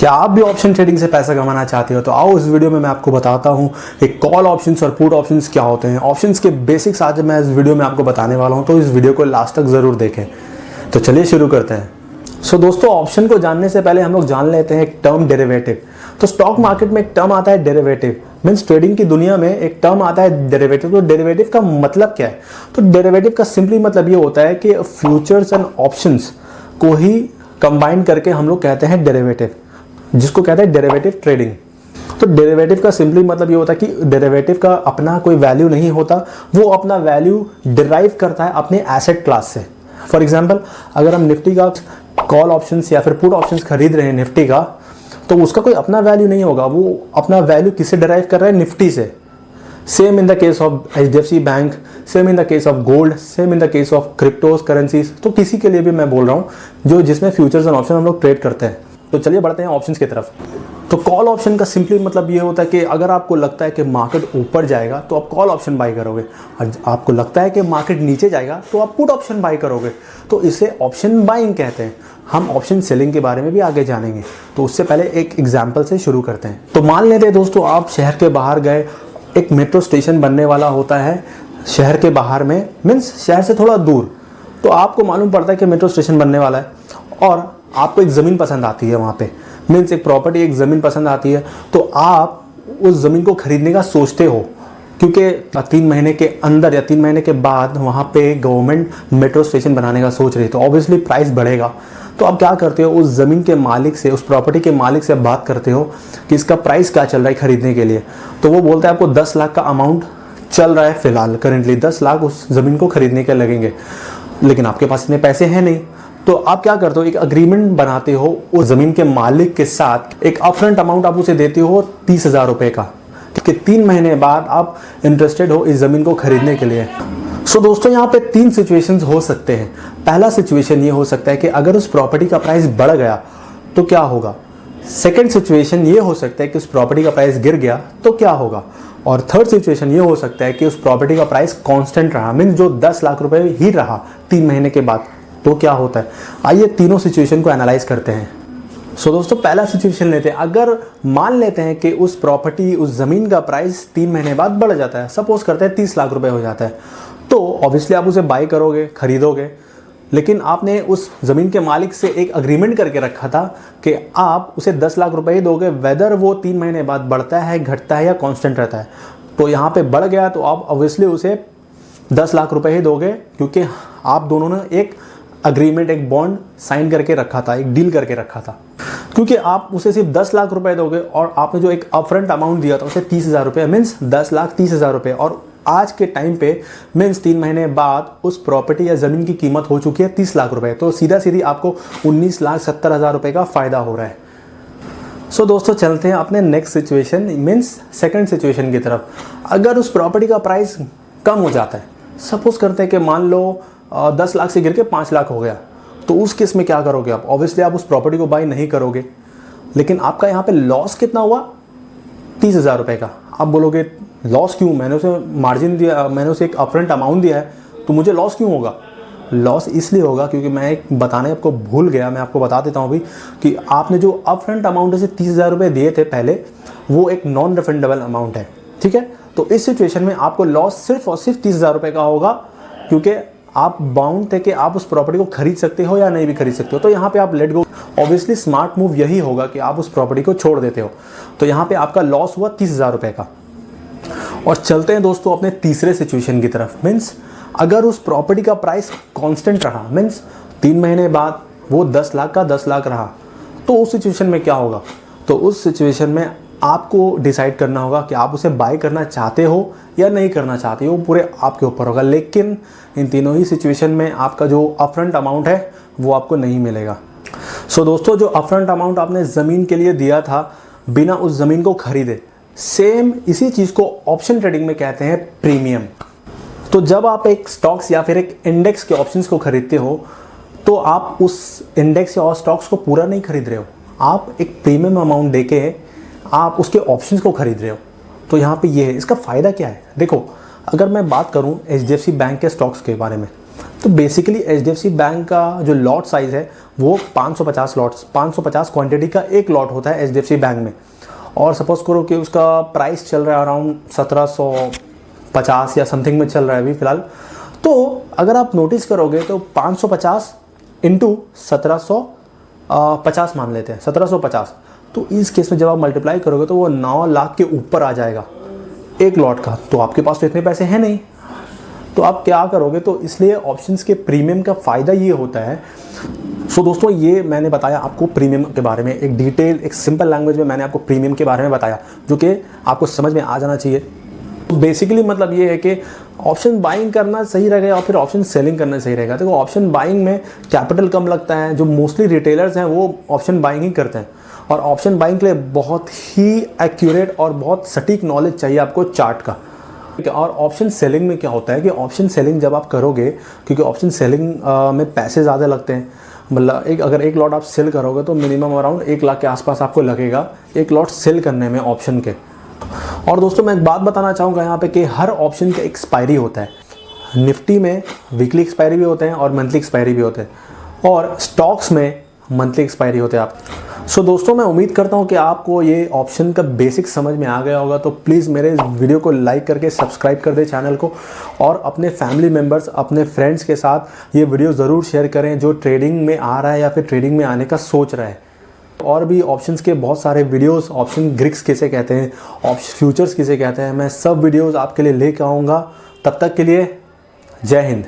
क्या आप भी ऑप्शन ट्रेडिंग से पैसा कमाना चाहते हो? तो आओ इस वीडियो में मैं आपको बताता हूँ एक कॉल ऑप्शंस और पुट ऑप्शंस क्या होते हैं। ऑप्शंस के बेसिक्स आज मैं इस वीडियो में आपको बताने वाला हूँ, तो इस वीडियो को लास्ट तक ज़रूर देखें। तो चलिए शुरू करते हैं। सो दोस्तों, ऑप्शन को जानने से पहले हम लोग जान लेते हैं एक टर्म डेरिवेटिव। तो स्टॉक मार्केट में एक टर्म आता है डेरिवेटिव, मीन्स ट्रेडिंग की दुनिया में एक टर्म आता है डेरिवेटिव। तो डेरिवेटिव का मतलब क्या है? तो डेरिवेटिव का सिंपली मतलब ये होता है कि फ्यूचर्स एंड ऑप्शंस को ही कंबाइन करके हम लोग कहते हैं डेरिवेटिव, जिसको कहते हैं डेरिवेटिव ट्रेडिंग। तो डेरिवेटिव का सिंपली मतलब ये होता है कि डेरिवेटिव का अपना कोई वैल्यू नहीं होता, वो अपना वैल्यू डिराइव करता है अपने एसेट क्लास से। फॉर एग्जांपल, अगर हम निफ्टी का कॉल ऑप्शंस या फिर पुट ऑप्शंस खरीद रहे हैं निफ्टी का, तो उसका कोई अपना वैल्यू नहीं होगा, वो अपना वैल्यू किससे डिराइव कर रहा है? निफ्टी से। Same in the case of HDFC bank, same in the case of gold, same in the case of cryptos currencies. तो किसी के लिए भी मैं बोल रहा हूँ जो जिसमें फ्यूचर्स एंड ऑप्शन हम लोग ट्रेड करते हैं। तो चलिए बढ़ते हैं ऑप्शंस की तरफ। तो कॉल ऑप्शन का सिंपली मतलब ये होता है कि अगर आपको लगता है कि मार्केट ऊपर जाएगा तो आप कॉल ऑप्शन बाई करोगे, और आपको लगता है कि मार्केट नीचे जाएगा तो आप पुट ऑप्शन बाई करोगे। तो इसे ऑप्शन बाइंग कहते हैं। हम ऑप्शन सेलिंग के बारे में भी आगे जानेंगे, तो उससे पहले एक एग्जाम्पल से शुरू करते हैं। तो मान लेते हैं दोस्तों, आप शहर के बाहर गए, एक मेट्रो स्टेशन बनने वाला होता है शहर के बाहर में, मीन्स शहर से थोड़ा दूर। तो आपको मालूम पड़ता है कि मेट्रो स्टेशन बनने वाला है और आपको एक ज़मीन पसंद आती है वहाँ पे, मीन्स एक प्रॉपर्टी, एक ज़मीन पसंद आती है। तो आप उस ज़मीन को खरीदने का सोचते हो, क्योंकि 3 महीने के अंदर या 3 महीने के बाद वहाँ पे गवर्नमेंट मेट्रो स्टेशन बनाने का सोच रही है, तो ऑब्वियसली प्राइस बढ़ेगा। तो आप क्या करते हो? उस ज़मीन के मालिक से, उस प्रॉपर्टी के मालिक से बात करते हो कि इसका प्राइस क्या चल रहा है खरीदने के लिए। तो वो बोलता है आपको 10 लाख का अमाउंट चल रहा है फिलहाल, करेंटली 10 लाख उस ज़मीन को खरीदने के लगेंगे, लेकिन आपके पास इतने पैसे हैं नहीं। तो आप क्या करते हो? एक अग्रीमेंट बनाते हो उस ज़मीन के मालिक के साथ। एक अपफ्रंट अमाउंट आप उसे देते हो 30,000 रुपये का, कि 3 महीने बाद आप इंटरेस्टेड हो इस ज़मीन को खरीदने के लिए। सो दोस्तों, यहाँ पे 3 सिचुएशंस हो सकते हैं। पहला सिचुएशन ये हो सकता है कि अगर उस प्रॉपर्टी का प्राइस बढ़ गया तो क्या होगा। सेकंड सिचुएशन ये हो सकता है कि उस प्रॉपर्टी का प्राइस गिर गया तो क्या होगा। और थर्ड सिचुएशन ये हो सकता है कि उस प्रॉपर्टी का प्राइस कांस्टेंट रहा, मीन जो 10 लाख रुपए ही रहा 3 महीने के बाद, तो क्या होता है। आइए तीनों सिचुएशन को एनालाइज करते हैं। सो दोस्तों, पहला सिचुएशन लेते हैं। अगर मान लेते हैं कि उस प्रॉपर्टी, उस ज़मीन का प्राइस 3 महीने बाद बढ़ जाता है, सपोज करते हैं 30 लाख रुपए हो जाता है, तो ऑब्वियसली आप उसे बाई करोगे, खरीदोगे। लेकिन आपने उस ज़मीन के मालिक से एक अग्रीमेंट करके रखा था कि आप उसे 10 लाख रुपए ही दोगे, वेदर वो 3 महीने बाद बढ़ता है, घटता है या कांस्टेंट रहता है। तो यहाँ पे बढ़ गया तो आप ऑब्वियसली उसे 10 लाख रुपए ही दोगे, क्योंकि आप दोनों ने एक अग्रीमेंट, एक बॉन्ड साइन करके रखा था, एक डील करके रखा था। क्योंकि आप उसे सिर्फ 10 लाख रुपए दोगे और आपने जो एक अपफ्रंट अमाउंट दिया था उसे 30,000 रुपये, मीन्स 10 लाख 30,000 रुपये, और आज के टाइम पे मीन्स 3 महीने बाद उस प्रॉपर्टी या ज़मीन की कीमत हो चुकी है 30 लाख रुपए। तो सीधा सीधी आपको 19,70,000 रुपये का फ़ायदा हो रहा है। सो दोस्तों, चलते हैं अपने next situation, means second situation की तरफ। अगर उस प्रॉपर्टी का प्राइस कम हो जाता है, सपोज करते हैं कि मान लो 10 लाख से गिर के 5 लाख हो गया, तो उस केस में क्या करोगे आप? ऑब्वियसली आप उस प्रॉपर्टी को बाई नहीं करोगे, लेकिन आपका यहाँ पे लॉस कितना हुआ? 30,000 रुपये का। आप बोलोगे लॉस क्यों? मैंने उसे मार्जिन दिया, मैंने उसे एक अपफ्रंट अमाउंट दिया है, तो मुझे लॉस क्यों होगा? लॉस इसलिए होगा क्योंकि मैं एक बताने आपको भूल गया, मैं आपको बता देता हूँ अभी, कि आपने जो अपफ्रंट अमाउंट से 30,000 रुपये दिए थे पहले, वो एक नॉन रिफंडेबल अमाउंट है, ठीक है। तो इस सिचुएशन में आपको लॉस सिर्फ और सिर्फ 30,000 रुपये का होगा, क्योंकि आप बाउंड थे कि आप उस प्रॉपर्टी को खरीद सकते हो या नहीं भी खरीद सकते हो। तो यहाँ पे आप let go. Obviously smart move यही होगा कि आप उस प्रॉपर्टी को छोड़ देते हो। तो यहाँ पे आपका लॉस हुआ 30,000 रुपये का। और चलते हैं दोस्तों अपने तीसरे सिचुएशन की तरफ। मीन्स अगर उस प्रॉपर्टी का प्राइस कांस्टेंट रहा, मीन्स 3 महीने बाद वो 10 लाख का 10 लाख रहा, तो उस सिचुएशन में क्या होगा? तो उस सिचुएशन में आपको डिसाइड करना होगा कि आप उसे बाय करना चाहते हो या नहीं करना चाहते हो, पूरे आपके ऊपर होगा। लेकिन इन तीनों ही सिचुएशन में आपका जो अपफ्रंट अमाउंट है वो आपको नहीं मिलेगा। सो दोस्तों, जो अपफ्रंट अमाउंट आपने ज़मीन के लिए दिया था बिना उस ज़मीन को खरीदे, सेम इसी चीज़ को ऑप्शन ट्रेडिंग में कहते हैं प्रीमियम। तो जब आप एक स्टॉक्स या फिर एक इंडेक्स के ऑप्शंस को खरीदते हो, तो आप उस इंडेक्स या स्टॉक्स को पूरा नहीं खरीद रहे हो, आप एक प्रीमियम अमाउंट देके आप उसके ऑप्शंस को खरीद रहे हो। तो यहाँ पे ये है, इसका फ़ायदा क्या है? देखो, अगर मैं बात करूँ HDFC बैंक के स्टॉक्स के बारे में, तो बेसिकली HDFC बैंक का जो लॉट साइज़ है वो 550 लॉट्स, 550 क्वांटिटी का एक लॉट होता है HDFC बैंक में। और सपोज़ करो कि उसका प्राइस चल रहा है अराउंड 1750 या समथिंग में चल रहा है अभी फ़िलहाल। तो अगर आप नोटिस करोगे तो 550 इंटू 1750 मान लेते हैं, 1750। तो इस केस में जब आप मल्टीप्लाई करोगे तो वो 9 लाख के ऊपर आ जाएगा एक लॉट का। तो आपके पास तो इतने पैसे हैं नहीं, तो आप क्या करोगे? तो इसलिए ऑप्शंस के प्रीमियम का फ़ायदा ये होता है। सो दोस्तों, ये मैंने बताया आपको प्रीमियम के बारे में, एक डिटेल, एक सिंपल लैंग्वेज में मैंने आपको प्रीमियम के बारे में बताया, जो कि आपको समझ में आ जाना चाहिए। तो बेसिकली मतलब ये है कि ऑप्शन बाइंग करना सही रहेगा या फिर ऑप्शन सेलिंग करना सही रहेगा। देखो, ऑप्शन बाइंग में कैपिटल कम लगता है, जो मोस्टली रिटेलर्स हैं वो ऑप्शन बाइंग ही करते हैं। और ऑप्शन बाइंग के लिए बहुत ही एक्यूरेट और बहुत सटीक नॉलेज चाहिए आपको चार्ट का। और ऑप्शन सेलिंग में क्या होता है कि ऑप्शन सेलिंग जब आप करोगे, क्योंकि ऑप्शन सेलिंग में पैसे ज़्यादा लगते हैं, मतलब अगर एक लॉट आप सेल करोगे तो मिनिमम अराउंड 1 लाख के आसपास आपको लगेगा एक लॉट सेल करने में ऑप्शन के। और दोस्तों, मैं एक बात बताना चाहूँगा यहाँ पे कि हर ऑप्शन का एक्सपायरी होता है। निफ्टी में वीकली एक्सपायरी भी होते हैं और मंथली एक्सपायरी भी होते हैं, और स्टॉक्स में मंथली एक्सपायरी होते हैं आप। सो दोस्तों, मैं उम्मीद करता हूँ कि आपको ये ऑप्शन का बेसिक समझ में आ गया होगा। तो प्लीज़ मेरे इस वीडियो को लाइक करके सब्सक्राइब कर दें चैनल को, और अपने फैमिली मेम्बर्स, अपने फ्रेंड्स के साथ ये वीडियो ज़रूर शेयर करें जो ट्रेडिंग में आ रहा है या फिर ट्रेडिंग में आने का सोच रहा है। और भी ऑप्शंस के बहुत सारे वीडियोस, ऑप्शन ग्रिक्स किसे कहते हैं, ऑप्शन फ्यूचर्स किसे कहते हैं, मैं सब वीडियोस आपके लिए लेकर आऊँगा। तब तक के लिए जय हिंद।